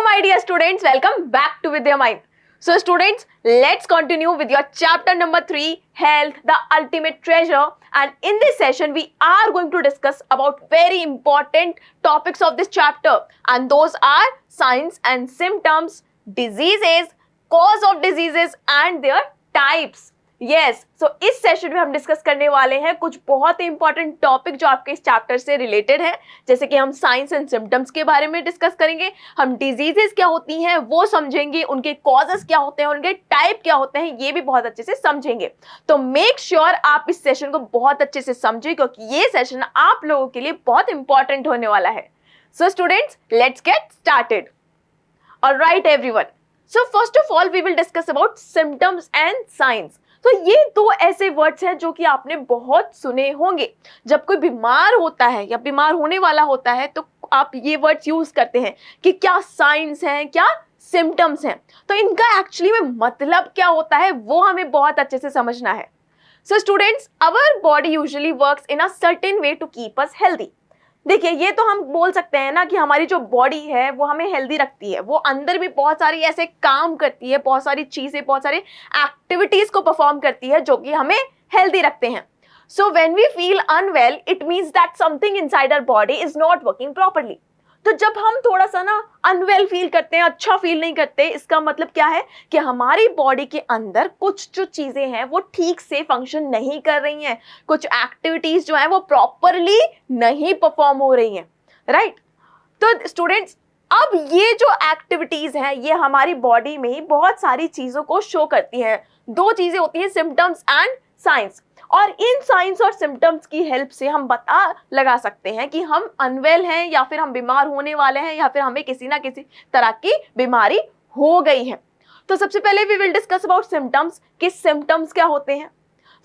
my dear students, welcome back to Vidya Mind. So students, let's continue with your chapter number 3, Health, the Ultimate Treasure. And in this session, we are going to discuss about very important topics of this chapter. And those are signs and symptoms, diseases, cause of diseases and their types. Yes so इस session में हम discuss करने वाले हैं कुछ बहुत ही important topic जो आपके इस चैप्टर से रिलेटेड है, जैसे कि हम साइंस एंड सिम्टम्स के बारे में डिस्कस करेंगे, हम डिजीजेस क्या होती हैं वो समझेंगे, उनके कॉजेस क्या होते हैं, उनके टाइप क्या होते हैं, ये भी बहुत अच्छे से समझेंगे। तो मेक श्योर आप इस सेशन को बहुत अच्छे से समझें क्योंकि ये सेशन आप लोगों के लिए बहुत इंपॉर्टेंट होने वाला है। So students, let's get started. Alright everyone, so first of all we will discuss about symptoms and signs. तो ये दो ऐसे वर्ड्स हैं जो कि आपने बहुत सुने होंगे। जब कोई बीमार होता है या बीमार होने वाला होता है तो आप ये वर्ड्स यूज करते हैं कि क्या साइंस हैं, क्या सिम्टम्स हैं। तो इनका एक्चुअली में मतलब क्या होता है वो हमें बहुत अच्छे से समझना है। So students, our body usually works in a certain way to keep us healthy. देखिए, ये तो हम बोल सकते हैं ना कि हमारी जो बॉडी है वो हमें हेल्दी रखती है, वो अंदर भी बहुत सारी ऐसे काम करती है, बहुत सारी चीजें, बहुत सारी एक्टिविटीज को परफॉर्म करती है जो कि हमें हेल्दी रखते हैं। So when we feel unwell it means that something inside our body is not working properly. तो जब हम थोड़ा सा ना अनवेल फील करते हैं, अच्छा फील नहीं करते, इसका मतलब क्या है कि हमारी बॉडी के अंदर कुछ जो चीजें हैं वो ठीक से फंक्शन नहीं कर रही हैं, कुछ एक्टिविटीज जो हैं वो प्रॉपरली नहीं परफॉर्म हो रही हैं, राइट। तो स्टूडेंट्स, अब ये जो एक्टिविटीज हैं ये हमारी बॉडी में बहुत सारी चीजों को शो करती हैं। दो चीजें होती हैं, सिम्टम्स एंड साइंस। और इन साइंस और सिम्टम्स की हेल्प से हम पता लगा सकते हैं कि हम अनवेल हैं या फिर हम बीमार होने वाले हैं या फिर हमें किसी ना किसी तरह की बीमारी हो गई है। तो सबसे पहले we will discuss about symptoms कि सिम्टम्स क्या होते हैं।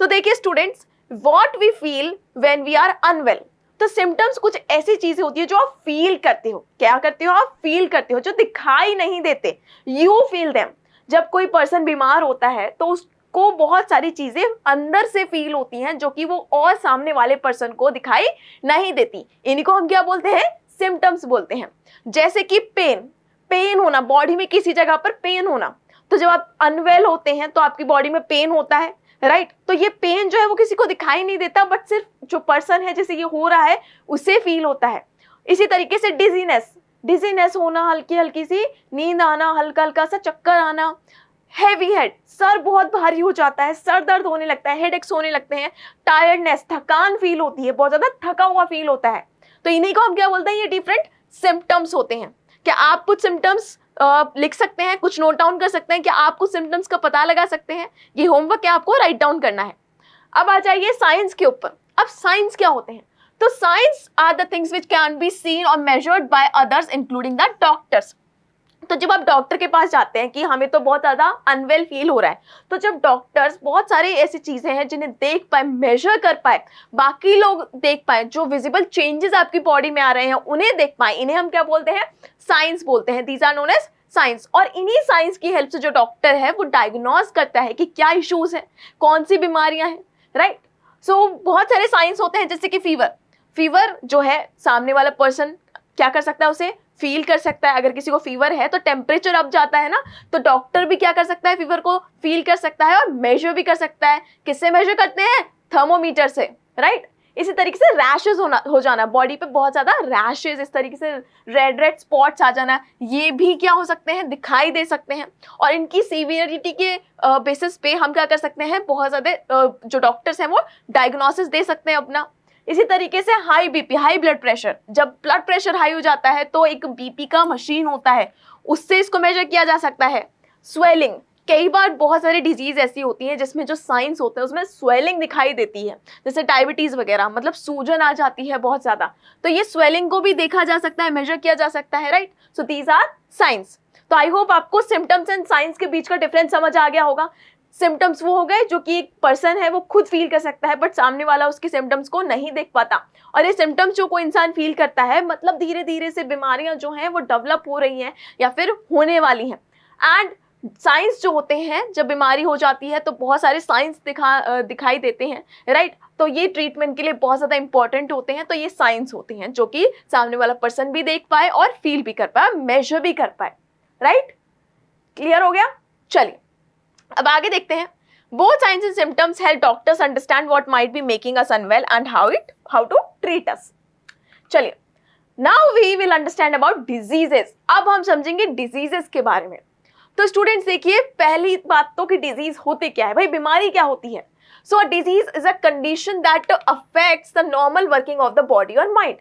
तो देखिए students, what we feel when we are unwell. तो सिम्टम्स कुछ ऐसी चीजें होती है जो आप फील करते हो। क्या करते हो? आप फील करते हो, जो दिखाई नहीं देते, यू फील देम। जब कोई पर्सन बीमार होता है तो उसको बहुत सारी चीजें अंदर से फील होती हैं जो कि वो और सामने वाले पर्सन को दिखाई नहीं देती। इन्हीं को हम क्या बोलते हैं? सिम्टम्स बोलते हैं। जैसे कि पेन होना, बॉडी में किसी जगह पर पेन होना। तो जब आप अनवेल होते हैं तो आपकी बॉडी में पेन होता है, राइट। तो ये पेन जो है वो किसी को दिखाई नहीं देता, बट सिर्फ जो पर्सन है जिसे ये हो रहा है उसे फील होता है। इसी तरीके से डिजीनेस होना, हल्की हल्की सी नींद आना, हल्का हल्का सा चक्कर आना, हैवी हेड, सर बहुत भारी हो जाता है, सर दर्द होने लगता है, हेडेक्स होने लगते हैं, टायर्डनेस, थकान फील होती है, बहुत ज्यादा थका हुआ फील होता है। तो इन्हीं को हम क्या बोलते हैं? ये डिफरेंट सिम्टम्स होते हैं। क्या आप कुछ सिम्टम्स लिख सकते हैं, कुछ नोट डाउन कर सकते हैं? क्या आप कुछ सिम्टम्स का पता लगा सकते हैं? ये होमवर्क है, आपको राइट डाउन करना है। अब आ जाइए साइंस के ऊपर। अब साइंस क्या होते हैं? तो science are the things which can be seen और measured by others including the doctors. तो जब आप डॉक्टर के पास जाते हैं कि हमें तो बहुत ज़्यादा अनवेल फील हो रहा है, तो जब डॉक्टर्स बहुत सारी ऐसी चीज़ें हैं जिन्हें देख पाए, मेजर कर पाए, बाकी लोग देख पाए, जो विजिबल चेंजेस आपकी बॉडी में आ रहे हैं उन्हें देख पाए, इन्हें हम क्या बोलते हैं? साइंस बोलते हैं। These are known as signs. और इन्हीं साइंस की हेल्प से जो डॉक्टर है वो डायग्नोज करता है कि क्या इश्यूज हैं, कौन सी बीमारियां हैं, राइट। सो बहुत सारे साइंस होते हैं, जैसे कि फीवर जो है, सामने वाला पर्सन क्या कर सकता है? उसे फील कर सकता है। अगर किसी को फीवर है तो टेम्परेचर अप जाता है ना, तो डॉक्टर भी क्या कर सकता है? फीवर को फील कर सकता है और मेजर भी कर सकता है। किससे मेजर करते हैं? थर्मोमीटर से, राइट। इसी तरीके से रैशेज हो जाना, बॉडी पे बहुत ज्यादा रैशेज, इस तरीके से रेड स्पॉट्स आ जाना, ये भी क्या हो सकते हैं? दिखाई दे सकते हैं। और इनकी सीवियरिटी के बेसिस पे हम क्या कर सकते हैं? बहुत ज्यादा जो डॉक्टर्स हैं वो डायग्नोसिस दे सकते हैं अपना। इसी तरीके से high BP, high blood pressure, जब ब्लड प्रेशर हाई हो जाता है तो एक बीपी का मशीन होता है, उससे इसको मेजर किया जा सकता है। स्वेलिंग, कई बार बहुत सारी डिजीज ऐसी होती हैं जिसमें जो साइंस होता है उसमें स्वेलिंग दिखाई देती है, जैसे डायबिटीज वगैरह, मतलब सूजन आ जाती है बहुत ज्यादा, तो ये स्वेलिंग को भी देखा जा सकता है, मेजर किया जा सकता है, right. So these are signs. तो आई होप आपको सिम्टम्स एंड साइंस के बीच का डिफरेंस समझ आ गया होगा। सिम्टम्स वो हो गए जो कि एक पर्सन है वो खुद फील कर सकता है, बट सामने वाला उसके सिम्टम्स को नहीं देख पाता। और ये सिम्टम्स जो कोई इंसान फील करता है, मतलब धीरे धीरे से बीमारियां जो हैं वो डेवलप हो रही हैं या फिर होने वाली हैं। एंड साइंस जो होते हैं, जब बीमारी हो जाती है तो बहुत सारे साइंस दिखाई देते हैं, राइट। तो ये ट्रीटमेंट के लिए बहुत ज़्यादा इंपॉर्टेंट होते हैं। तो ये साइंस होते हैं जो कि सामने वाला पर्सन भी देख पाए और फील भी कर पाए, मेजर भी कर पाए। राइट? क्लियर हो गया? चलिए अब आगे देखते हैं. Both signs and symptoms help doctors understand what might be making us unwell and how to treat us. चलिए, now we will understand about diseases. अब हम समझेंगे diseases के बारे में. तो स्टूडेंट्स देखिए, पहली बात तो कि डिजीज होते क्या है भाई, बीमारी क्या होती है. So a disease is a condition that affects the normal working of the body और माइंड.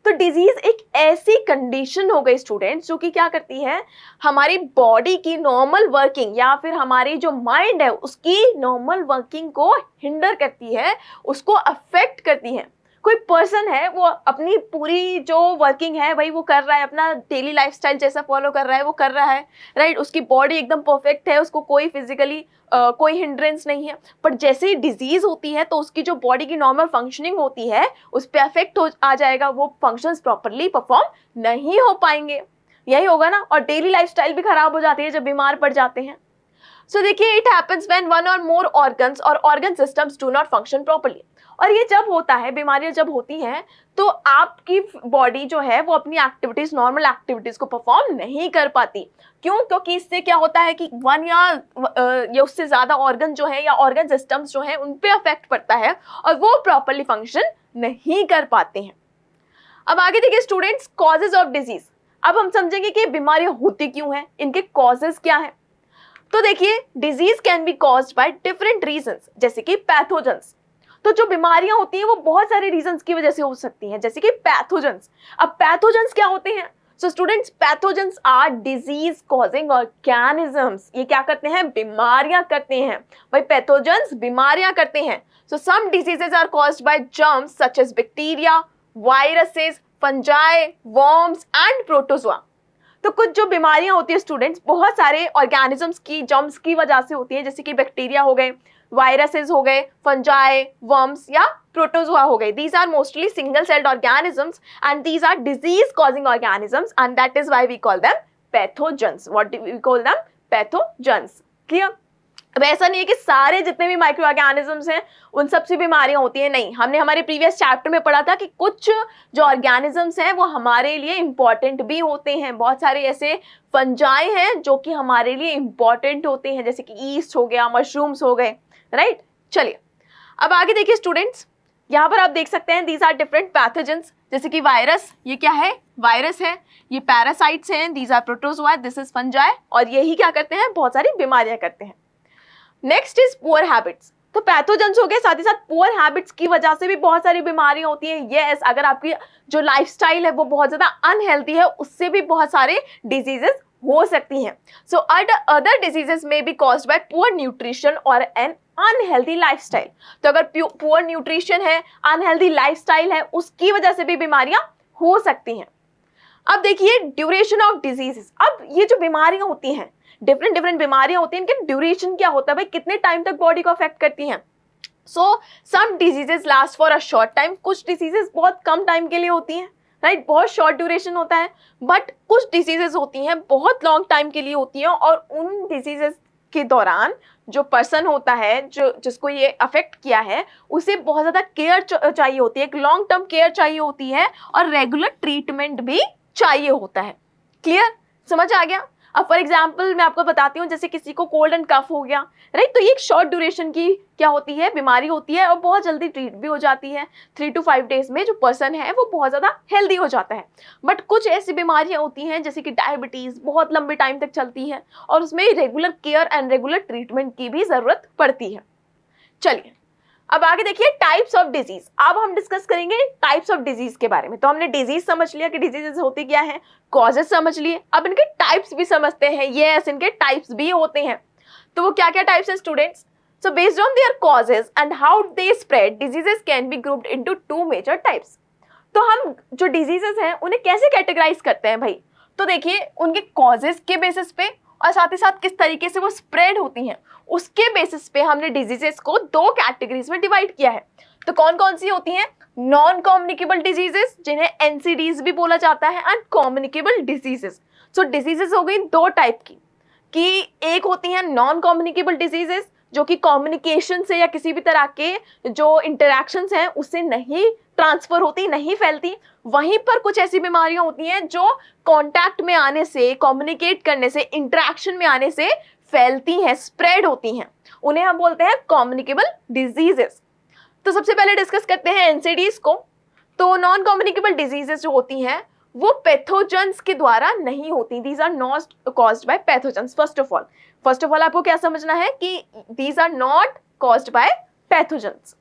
तो डिजीज एक ऐसी कंडीशन हो गई स्टूडेंट्स जो कि क्या करती है, हमारी बॉडी की नॉर्मल वर्किंग या फिर हमारी जो माइंड है उसकी नॉर्मल वर्किंग को हिंडर करती है, उसको अफेक्ट करती है. कोई पर्सन है वो अपनी पूरी जो वर्किंग है भाई वो कर रहा है, अपना डेली लाइफस्टाइल जैसा फॉलो कर रहा है वो कर रहा है, राइट? उसकी बॉडी एकदम परफेक्ट है, उसको कोई फिजिकली कोई हिंड्रेंस नहीं है. बट जैसे ही डिजीज होती है तो उसकी जो बॉडी की नॉर्मल फंक्शनिंग होती है उस पर अफेक्ट आ जाएगा, वो फंक्शंस प्रॉपरली परफॉर्म नहीं हो पाएंगे. यही होगा ना. और डेली लाइफस्टाइल भी खराब हो जाती है जब बीमार पड़ जाते हैं. सो देखिए, इट हैपेंस व्हेन वन और मोर ऑर्गन्स और organ systems do not function properly. और ये जब होता है, बीमारियां जब होती हैं तो आपकी बॉडी जो है वो अपनी एक्टिविटीज, नॉर्मल एक्टिविटीज को परफॉर्म नहीं कर पाती. क्यों? क्योंकि इससे क्या होता है कि वन या उससे ज्यादा ऑर्गन जो है या ऑर्गन सिस्टम्स जो है उन पे अफेक्ट पड़ता है और वो प्रॉपर्ली फंक्शन नहीं कर पाते हैं. अब आगे देखिए स्टूडेंट्स, कॉजेज ऑफ डिजीज. अब हम समझेंगे कि बीमारियां होती क्यों हैं, इनके कॉजेज क्या है. तो देखिए, disease can be caused by different reasons, जैसे कि पैथोजेंस. तो जो बीमारियां होती हैं वो बहुत सारे रीजंस की वजह से हो सकती हैं, जैसे कि पैथोजेंस. अब पैथोजेंस क्या होते हैं? So students, pathogens are disease causing organisms. ये क्या करते हैं? बीमारियां करते हैं भाई. पैथोजेंस बीमारियां करते हैं. So some diseases are caused by germs such as bacteria, viruses, fungi, worms and protozoa. तो कुछ जो बीमारियां होती है स्टूडेंट्स, बहुत सारे ऑर्गेनिजम्स की, जर्म्स की वजह से होती है, जैसे कि बैक्टीरिया हो गए, वायरसेस हो गए, फंजाई, वर्म्स या प्रोटोजोआ हो गए. These are mostly single celled organisms and these are disease causing organisms and that is why we call them pathogens. What do we call them? Pathogens. Clear? अब ऐसा नहीं है कि सारे जितने भी माइक्रो ऑर्गेनिजम्स हैं उन सबसे बीमारियां होती हैं, नहीं. हमने हमारे प्रीवियस चैप्टर में पढ़ा था कि कुछ जो ऑर्गेनिजम्स हैं वो हमारे लिए इंपॉर्टेंट भी होते हैं. बहुत सारे ऐसे फंजाई हैं जो कि हमारे लिए इंपॉर्टेंट होते हैं, जैसे कि ईस्ट हो गया, मशरूम्स हो गए, राइट? चलिए अब आगे देखिए स्टूडेंट्स, यहाँ पर आप देख सकते हैं दीज आर डिफरेंट पैथोजेंस. जैसे कि वायरस, ये क्या है? वायरस है. ये पैरासाइट्स हैं, these are protozoa, this is fungi. और यही क्या करते हैं? बहुत सारी बीमारियां करते हैं. Next is poor habits. तो पैथोजेंस हो गए, साथ ही साथ पुअर हैबिट्स की वजह से भी बहुत सारी बीमारियां होती हैं. यस, अगर आपकी जो लाइफस्टाइल है वो बहुत ज्यादा अनहेल्थी है, उससे भी बहुत सारे डिजीजेस हो सकती हैं. सो अदर डिजीजेस में B caused by poor nutrition और एन अनहेल्थी लाइफस्टाइल. तो अगर पुअर न्यूट्रिशन है, अनहेल्थी लाइफस्टाइल है, उसकी वजह से भी बीमारियां हो सकती हैं. अब देखिए ड्यूरेशन ऑफ डिजीजेस. अब ये जो बीमारियां होती हैं, डिफरेंट बीमारियां होती हैं, इनके ड्यूरेशन क्या होता है भाई, कितने टाइम तक बॉडी को अफेक्ट करती हैं. So some diseases last for a short time. कुछ डिजीजेस बहुत कम टाइम के लिए होती हैं, राइट? बहुत शॉर्ट ड्यूरेशन होता है. बट कुछ डिजीजेस होती हैं बहुत लॉन्ग टाइम के लिए होती हैं, और उन डिजीजेस के दौरान जो पर्सन होता है, जो जिसको ये अफेक्ट किया है, उसे बहुत ज़्यादा केयर चाहिए होती है, एक लॉन्ग टर्म केयर चाहिए होती है, और रेगुलर ट्रीटमेंट भी चाहिए होता है. क्लियर? समझ आ गया? अब फॉर एग्जाम्पल मैं आपको बताती हूँ, जैसे किसी को कोल्ड एंड कफ हो गया, राइट? तो ये एक शॉर्ट ड्यूरेशन की क्या होती है? बीमारी होती है, और बहुत जल्दी ट्रीट भी हो जाती है. 3 to 5 days में जो पर्सन है वो बहुत ज़्यादा हेल्दी हो जाता है. बट कुछ ऐसी बीमारियाँ होती हैं जैसे कि डायबिटीज़, बहुत लंबे टाइम तक चलती है, और उसमें regular care and regular treatment की भी ज़रूरत पड़ती है. चलिए अब आगे देखिए टाइप्स ऑफ डिजीज. अब हम डिस्कस करेंगे टाइप्स ऑफ डिजीज के बारे में. तो हमने डिजीज समझ लिया कि डिजीजेस होती क्या है, कॉजेस समझ लिए, अब इनके टाइप्स भी समझते हैं. यस, इनके टाइप्स भी होते हैं. तो वो क्या क्या टाइप्स हैं students? So based on their causes and how they spread, diseases can be grouped into 2 major types. तो हम जो डिजीजेस हैं उन्हें कैसे कैटेगराइज करते हैं भाई? तो देखिए उनके कॉजेस के बेसिस पे, और साथ ही साथ किस तरीके से वो स्प्रेड होती हैं, उसके बेसिस पे हमने डिजीजेस को 2 कैटेगरीज में डिवाइड किया है. तो कौन कौन सी होती हैं? नॉन कम्युनिकेबल डिजीजेस, जिन्हें एनसीडीज भी बोला जाता है, and communicable diseases. So diseases हो गई 2 टाइप की, कि एक होती हैं नॉन कम्युनिकेबल डिजीजेस जो कि कम्युनिकेशन से या किसी भी तरह के जो इंटरेक्शंस हैं उससे नहीं ट्रांसफर होती, नहीं फैलती। वहीं पर कुछ ऐसी बीमारियां होती हैं जो कांटेक्ट में आने से, कम्युनिकेट करने से, इंटरेक्शन में आने से फैलती हैं, स्प्रेड होती हैं। उन्हें हम बोलते हैं कम्युनिकेबल डिजीजेस। तो सबसे पहले डिस्कस करते हैं एनसीडीज को। तो नॉन कम्युनिकेबल डिजीजेस जो होती हैं वो पैथोजेंस के द्वारा नहीं होती। These are not caused by pathogens. First of all आपको क्या समझना है कि these are not caused by pathogens.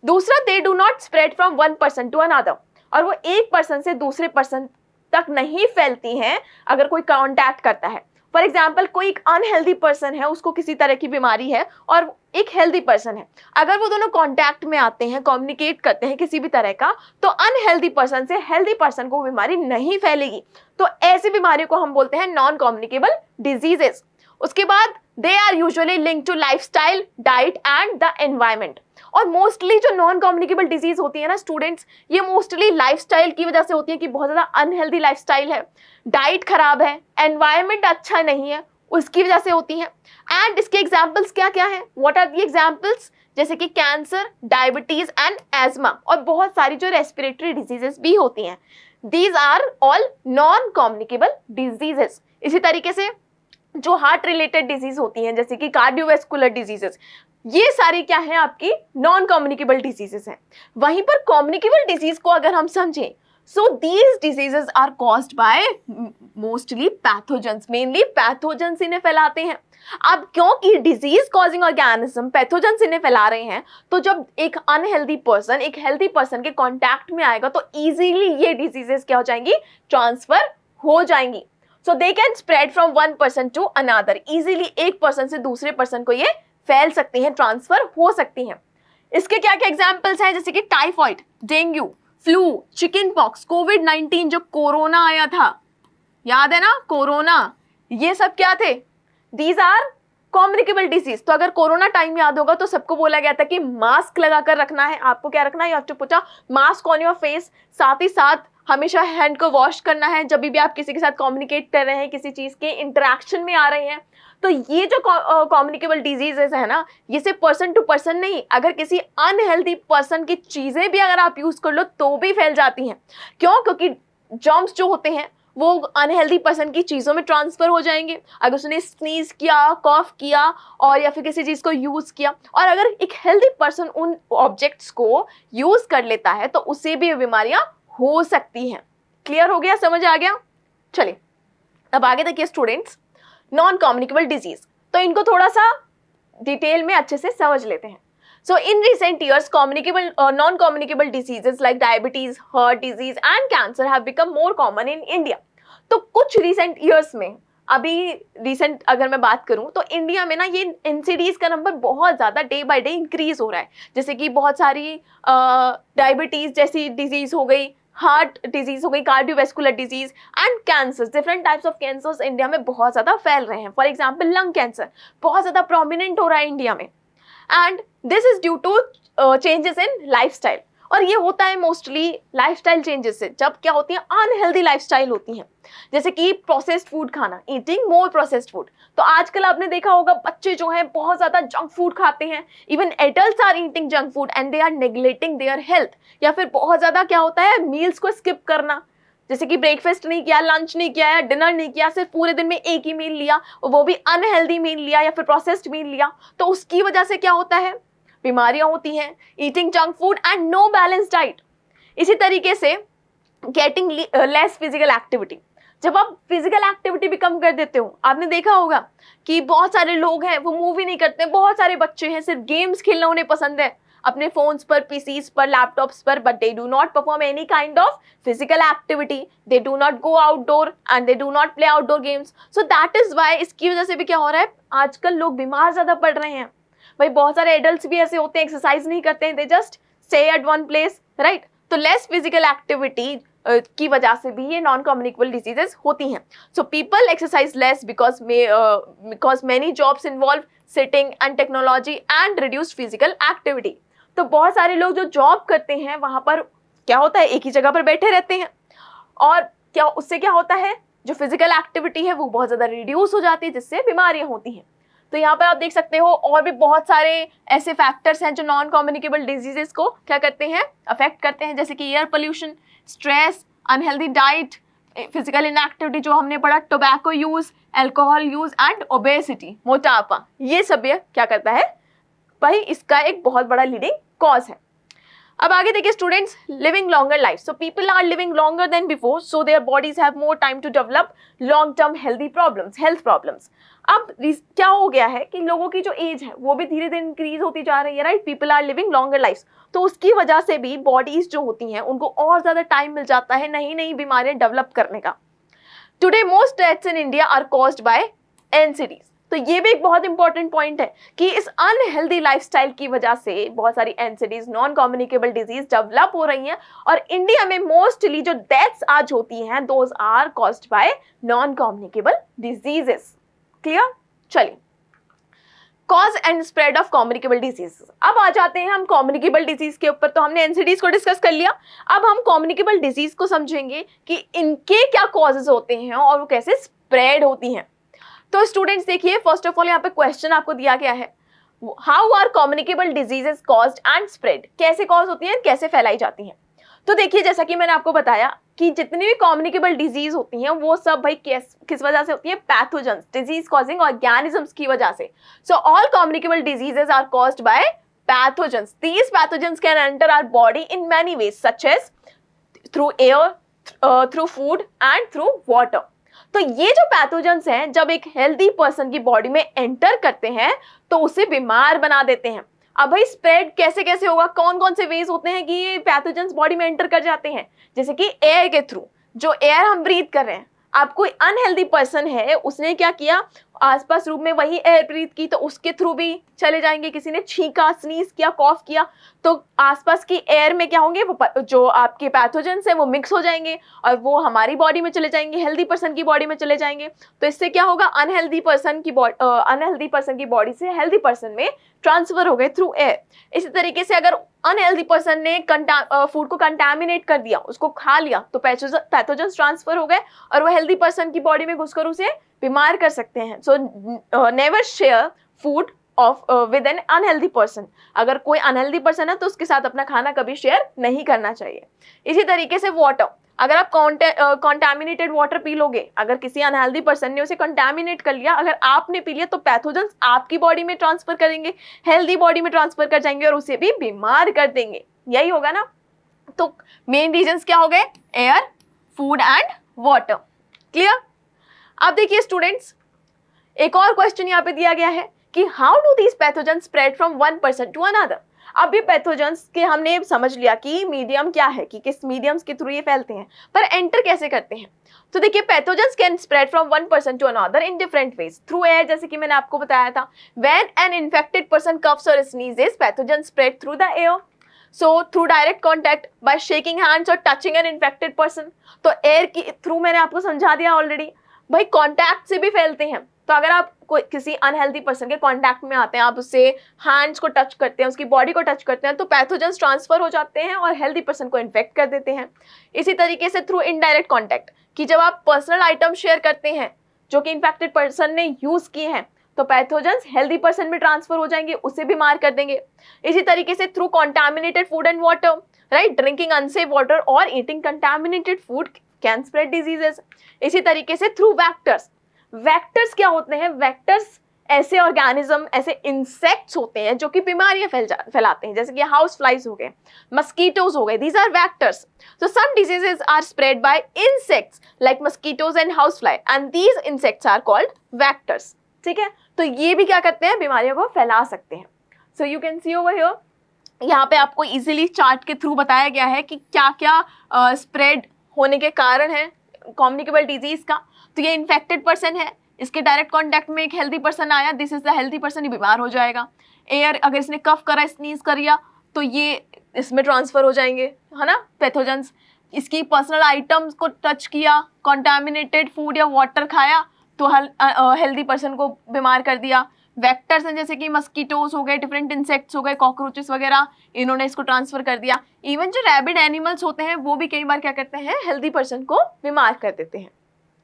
दूसरा, they do not spread from one person to another, और वो एक पर्सन से दूसरे पर्सन तक नहीं फैलती हैं अगर कोई कांटेक्ट करता है। फॉर एग्जाम्पल, कोई एक अनहेल्दी पर्सन है, उसको किसी तरह की बीमारी है, और एक हेल्दी पर्सन है, अगर वो दोनों कांटेक्ट में आते हैं, कम्युनिकेट करते हैं किसी भी तरह का, तो अनहेल्दी पर्सन से हेल्दी पर्सन को बीमारी नहीं फैलेगी। तो ऐसी बीमारियों को हम बोलते हैं नॉन कम्युनिकेबल डिजीजेस। उसके बाद, they are usually linked to lifestyle, diet and the environment. और मोस्टली जो नॉन कम्युनिकेबल डिजीज होती है ना स्टूडेंट्स, ये मोस्टली लाइफस्टाइल की वजह से होती है कि बहुत ज़्यादा अनहेल्दी लाइफस्टाइल है, डाइट खराब है, एनवायरमेंट अच्छा नहीं है, उसकी वजह से होती है। एंड इसके एग्जाम्पल्स क्या क्या है, व्हाट आर दी एग्जाम्पल्स, जैसे कि कैंसर, डायबिटीज एंड एजमा, और बहुत सारी जो रेस्पिरेटरी डिजीजेस भी होती हैं। These are all non communicable diseases. इसी तरीके से जो हार्ट रिलेटेड डिजीज होती हैं, जैसे कि कार्डियोवैस्कुलर डिजीजेस, ये सारी क्या है, आपकी नॉन कम्युनिकेबल डिजीजेस हैं। वहीं पर कम्युनिकेबल डिजीज को अगर हम समझें, so these diseases are caused by mostly pathogens. Mainly pathogens इन्हें फैलाते हैं। अब क्योंकि डिजीज कॉजिंग ऑर्गेनिज्म पैथोजेंस इन्हें फैला रहे हैं, तो जब एक अनहेल्दी पर्सन एक हेल्दी पर्सन के कांटेक्ट में आएगा तो इजीली ये डिजीजेस क्या हो जाएंगी, ट्रांसफर हो जाएंगी। So they can spread from one person to another. Easily एक पर्सन से दूसरे पर्सन को ये फैल सकती हैं, ट्रांसफर हो सकती हैं। इसके क्या क्या एग्जाम्पल्स हैं, जैसे कि typhoid, dengue, flu, chicken pox, कोविड-19, जो कोरोना आया था, याद है ना कोरोना, ये सब क्या थे, दीज आर कम्युनिकेबल डिजीज। तो अगर कोरोना टाइम याद होगा तो सबको बोला गया था कि मास्क लगाकर रखना है, आपको क्या रखना है, you have to put a mask on your face. साथ ही साथ हमेशा हैंड को वॉश करना है जब भी आप किसी के साथ कम्युनिकेट कर रहे हैं, किसी चीज के इंटरेक्शन में आ रहे हैं। तो ये जो कम्युनिकेबल डिजीजेस है ना, ये सिर्फ पर्सन टू पर्सन नहीं, अगर किसी अनहेल्दी पर्सन की चीजें भी अगर आप यूज कर लो तो भी फैल जाती हैं। क्यों? क्योंकि जर्म्स जो होते हैं वो अनहेल्दी पर्सन की चीज़ों में ट्रांसफर हो जाएंगे। अगर उसने स्नीज किया, कॉफ किया और या फिर किसी चीज़ को यूज़ किया, और अगर एक हेल्दी पर्सन उन ऑब्जेक्ट्स को यूज़ कर लेता है तो उससे भी बीमारियां हो सकती हैं। क्लियर हो गया, समझ आ गया? चलिए अब आगे देखिए स्टूडेंट्स, नॉन कम्युनिकेबल डिजीज, तो इनको थोड़ा सा डिटेल में अच्छे से समझ लेते हैं। So in recent years, non-communicable diseases like diabetes, heart disease and cancer have become more common in India. तो कुछ recent years में, अभी recent अगर मैं बात करूं तो इंडिया में ना ये NCDs का नंबर बहुत ज़्यादा डे बाय डे इंक्रीज हो रहा है। जैसे कि बहुत सारी डायबिटीज़ जैसी डिजीज़ हो गई, हार्ट डिजीज हो गई, cardiovascular disease and cancer, different types of cancers India में बहुत ज़्यादा फैल रहे हैं। फॉर एग्जाम्पल लंग कैंसर बहुत ज़्यादा प्रोमिनेंट हो रहा है इंडिया में, and this is due to changes in lifestyle. और ये होता है मोस्टली लाइफस्टाइल चेंजेस से, जब क्या होती है अनहेल्दी लाइफस्टाइल होती हैं, जैसे कि प्रोसेस्ड फूड खाना, ईटिंग मोर प्रोसेस्ड फूड। तो आजकल आपने देखा होगा बच्चे जो हैं बहुत ज़्यादा जंक फूड खाते हैं, even adults are eating junk food and they are neglecting their health. या फिर बहुत ज़्यादा क्या होता है मील्स को स्किप करना, जैसे कि ब्रेकफास्ट नहीं किया, लंच नहीं किया या डिनर नहीं किया, सिर्फ पूरे दिन में एक ही मील लिया, वो भी अनहेल्दी मील लिया या फिर प्रोसेस्ड मील लिया। तो उसकी वजह से क्या होता है, बीमारियां होती हैं। Eating junk food and no balance diet. इसी तरीके से गेटिंग लेस फिजिकल एक्टिविटी, जब आप फिजिकल एक्टिविटी भी कम कर देते हो, आपने देखा होगा कि बहुत सारे लोग हैं वो मूवी नहीं करते, बहुत सारे बच्चे हैं सिर्फ गेम्स खेलना उन्हें पसंद है अपने फोन्स पर, पीसीज पर, लैपटॉप्स पर, but they do not perform any kind of physical activity, they do not go outdoor and they do not play outdoor games. So that is why, इसकी वजह से भी क्या हो रहा है, आजकल लोग बीमार ज्यादा पड़ रहे हैं। भाई बहुत सारे एडल्ट्स भी ऐसे होते हैं, एक्सरसाइज नहीं करते हैं, they just stay at one place, right. तो लेस फिजिकल एक्टिविटी की वजह से भी ये नॉन कम्युनिकेबल डिजीजेस होती हैं। So people exercise less because many jobs involve sitting and technology and reduced physical activity. तो बहुत सारे लोग जो जॉब करते हैं वहाँ पर क्या होता है, एक ही जगह पर बैठे रहते हैं, और क्या उससे क्या होता है, जो फिजिकल एक्टिविटी है वो बहुत ज़्यादा रिड्यूस हो जाती है, जिससे बीमारियाँ होती हैं। तो यहाँ पर आप देख सकते हो और भी बहुत सारे ऐसे फैक्टर्स हैं जो नॉन कम्युनिकेबल डिजीजेस को क्या करते हैं, अफेक्ट करते हैं, जैसे कि air pollution, stress, unhealthy diet, physical inactivity जो हमने पढ़ा, tobacco use, alcohol use and obesity, मोटापा, ये सब ये क्या करता है भाई, इसका एक बहुत बड़ा लीडिंग कॉज है। अब आगे देखिए students, living longer life, so people are living longer than before, so their bodies have more time to develop long term health problems. अब क्या हो गया है कि लोगों की जो एज है वो भी धीरे धीरे इंक्रीज होती जा रही है, right, people are living longer life, तो उसकी वजह से भी बॉडीज जो होती हैं उनको और ज्यादा टाइम मिल जाता है नई नई बीमारियां डेवलप करने का। Today most deaths in India are caused by NCDs, तो ये भी एक बहुत इंपॉर्टेंट पॉइंट है कि इस अनहेल्दी लाइफस्टाइल की वजह से बहुत सारी NCDs, non communicable disease develop हो रही हैं, और इंडिया में मोस्टली जो डेथ्स आज होती हैं those are caused by non communicable diseases. Clear? चलिए, cause and spread of communicable disease. अब आ जाते हैं हम कम्युनिकेबल डिजीज के ऊपर। तो हमने एनसीडीज को डिस्कस कर लिया, अब हम कम्युनिकेबल डिजीज को समझेंगे कि इनके क्या कॉजेज होते हैं और वो कैसे स्प्रेड होती हैं। तो स्टूडेंट्स देखिए, फर्स्ट ऑफ ऑल यहाँ पे क्वेश्चन आपको दिया गया है, how are communicable diseases caused and spread, कैसे कॉज होती हैं, कैसे फैलाई जाती हैं। तो देखिए, जैसा कि मैंने आपको बताया कि जितनी भी कम्युनिकेबल डिजीज होती हैं वो सब भाई किस वजह से होती है, पैथोजेंस, डिजीज कॉजिंग ऑर्गेनिजम्स की वजह से। So all communicable diseases are caused by pathogens. These pathogens can enter our body in many ways, such as through air, through food and through water. तो ये जो पैथोजेंस हैं जब एक healthy person की बॉडी में एंटर करते हैं तो उसे बीमार बना देते हैं। अब भाई स्प्रेड कैसे कैसे होगा, कौन कौन से वेज होते हैं कि ये पैथोजेंस बॉडी में एंटर कर जाते हैं, जैसे कि एयर के थ्रू, जो एयर हम ब्रीथ कर रहे हैं। आप कोई अनहेल्दी पर्सन है, उसने क्या किया, आसपास रूम में वही एयर ब्रीथ की, तो उसके थ्रू भी चले जाएंगे। किसी ने छींका, स्नीज किया, कॉफ किया, तो आसपास की एयर में क्या होंगे, वो जो आपके पैथोजेंस है वो मिक्स हो जाएंगे और वो हमारी बॉडी में चले जाएंगे, हेल्दी पर्सन की बॉडी में चले जाएंगे। तो इससे क्या होगा, अनहेल्दी पर्सन की बॉडी से हेल्दी पर्सन में ट्रांसफर हो गए थ्रू एयर। इसी तरीके से अगर अनहेल्दी पर्सन ने फूड को कंटामिनेट कर दिया, उसको खा लिया, तो पैथोजेंस ट्रांसफर हो गए और वो हेल्दी पर्सन की बॉडी में घुसकर उसे बीमार कर सकते हैं। So never share food of with N unhealthy person. अगर कोई अनहेल्दी पर्सन है तो उसके साथ अपना खाना कभी शेयर नहीं करना चाहिए। इसी तरीके से वाटर, अगर आप कॉन्टैमिनेटेड वाटर पी लोगे, अगर किसी अनहेल्दी पर्सन ने उसे कंटैमिनेट कर लिया, अगर आपने पी लिया, तो पैथोजेंस आपकी बॉडी में ट्रांसफर करेंगे, हेल्दी बॉडी में ट्रांसफर कर जाएंगे और उसे भी बीमार कर देंगे। यही होगा ना। तो मेन रीजंस क्या हो गए, air, food and water. Clear? अब देखिए स्टूडेंट्स, एक और क्वेश्चन यहाँ पे दिया गया है कि how do these pathogens spread from one person to another. अब ये पैथोजेंस के हमने समझ लिया कि मीडियम क्या है, कि किस मीडियम्स के थ्रू ये फैलते हैं, पर एंटर कैसे करते हैं। तो देखिए, pathogens can spread from one person to another in different ways, through air, जैसे कि मैंने आपको बताया था, when an infected person coughs और sneezes, pathogens spread through the air. So through direct contact, by shaking hands और touching an infected person. तो air की थ्रू मैंने आपको समझा दिया ऑलरेडी, भाई कॉन्टैक्ट से भी फैलते हैं। तो अगर आप कोई किसी अनहेल्दी पर्सन के कांटेक्ट में आते हैं, आप उससे हैंड्स को टच करते हैं, उसकी बॉडी को टच करते हैं, तो पैथोजेंस ट्रांसफर हो जाते हैं और हेल्दी पर्सन को इन्फेक्ट कर देते हैं। इसी तरीके से थ्रू इनडायरेक्ट कांटेक्ट, कि जब आप पर्सनल आइटम शेयर करते हैं जो कि इन्फेक्टेड पर्सन ने यूज किए हैं, तो पैथोजेंस हेल्दी पर्सन में ट्रांसफर हो जाएंगे, उसे बीमार कर देंगे। इसी तरीके से through contaminated food and water, right, drinking unsafe water और eating contaminated food can spread diseases. इसी तरीके से थ्रू वेक्टर्स। वेक्टर्स क्या होते हैं, वेक्टर्स ऐसे ऑर्गेनिज्म, ऐसे इंसेक्ट्स होते हैं जो कि बीमारियां फैलाते हैं, जैसे कि हाउस फ्लाइज हो गए, मस्कीटोज हो गए, these are vectors. So some diseases are spread by insects like mosquitoes and house fly, and these insects are called vectors. ठीक है, तो ये भी क्या करते हैं, बीमारियों को फैला सकते हैं। So you can see over here, यहाँ पे आपको इजीली चार्ट के थ्रू बताया गया है कि क्या क्या स्प्रेड होने के कारण है कम्युनिकेबल डिजीज का। तो ये इन्फेक्टेड पर्सन है, इसके डायरेक्ट कांटेक्ट में एक हेल्दी पर्सन आया, this is the healthy person, ये बीमार हो जाएगा। एयर, अगर इसने कफ करा, स्नीज कर लिया, तो ये इसमें ट्रांसफर हो जाएंगे, है ना, पैथोजेंस। इसकी पर्सनल आइटम्स को टच किया, कॉन्टैमिनेटेड फूड या वाटर खाया, तो हेल्दी पर्सन को बीमार कर दिया। वेक्टर्स हैं जैसे कि मस्कीटोज हो गए, डिफरेंट इंसेक्ट्स हो गए, कॉकरोचेस वगैरह, इन्होंने इसको ट्रांसफर कर दिया। इवन जो रैबिड एनिमल्स होते हैं वो भी कई बार क्या करते हैं, हेल्दी पर्सन को बीमार कर देते हैं।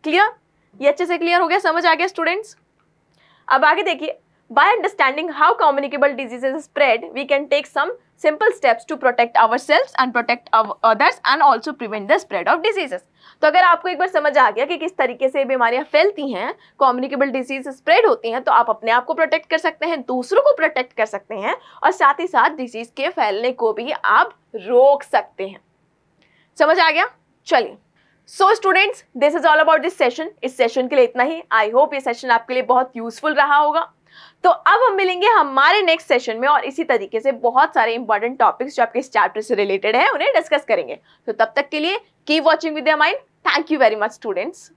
क्लियर? ये अच्छे से क्लियर हो गया, समझ आ गया स्टूडेंट्स? अब आगे देखिए, by understanding how communicable diseases spread, we can take some simple steps to protect ourselves and protect others and also prevent the spread of diseases. तो अगर आपको एक बार समझ आ गया कि किस तरीके से बीमारियां फैलती हैं, कम्युनिकेबल डिजीज स्प्रेड होती हैं, तो आप अपने आप को प्रोटेक्ट कर सकते हैं, दूसरों को प्रोटेक्ट कर सकते हैं और साथ ही साथ डिजीज के फैलने को भी आप रोक सकते हैं. समझ आ गया? चलिए. So students, this is all about this session. इस सेशन के लिए इतना ही. आई होप ये सेशन आपके लिए बहुत यूजफुल रहा होगा. तो अब हम मिलेंगे हमारे नेक्स्ट सेशन में और इसी तरीके से बहुत सारे इंपॉर्टेंट टॉपिक्स जो आपके इस चैप्टर से रिलेटेड है उन्हें डिस्कस करेंगे. तो तब तक के लिए keep watching Vidya mind. Thank you very much students.